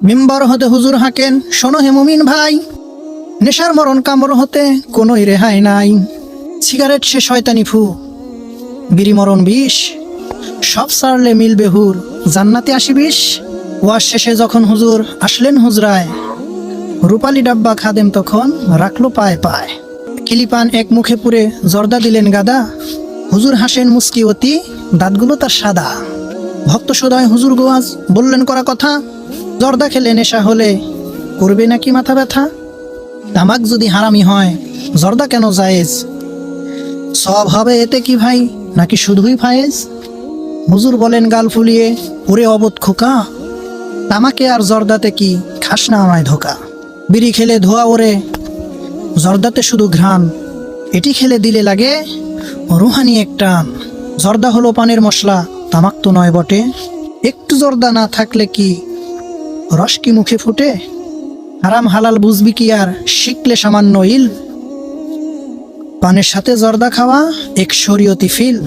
মিম্বর হতে হুজুর হাঁকেন, শোনো হে মুমিন ভাই, নেশার মরণ কামড় হতে কোনোই রেহাই নাই। সিগারেট সে শয়তানি ফু, বিড়ি মরণ বিষ, সব সারলে মিলবে হুর, জান্নাতে আসিবিস। ওয়াজ শেষে যখন হুজুর আসলেন হুজরায়, রূপালি ডাব্বা খাদেম তখন রাখলো পায় পায়। কিলিপান এক মুখে পুরে জর্দা দিলেন গাদা, হুজুর হাসেন মুস্কি অতি, দাঁতগুলো তার সাদা। ভক্ত সদয় হুজুর গোয়াজ বললেন করা কথা, জর্দা খেলে নেশা হলে করবে নাকি মাথা ব্যথা। তামাক যদি হারামি হয় জর্দা কেন জায়েজ, সব হবে এতে কি ভাই নাকি শুধুই ফায়েজ। হুজুর বলেন গাল ফুলিয়ে, ওরে অবোধ খোকা, তামাকে আর জর্দাতে কি খাস না আমায় ধোকা। বিড়ি খেলে ধোয়া ওরে, জর্দাতে শুধু ঘ্রাণ, এটি খেলে দিলে লাগে রুহানি এক টান। জর্দা হলো পানের মশলা, তামাক তো নয় বটে, একটু জর্দা না থাকলে কি রস কি মুখে ফুটে। হারাম হালাল বুঝবি কি আর শিখলে সামান্য ইল, পানের সাথে জর্দা খাওয়া এক শরীয়তি ফিল।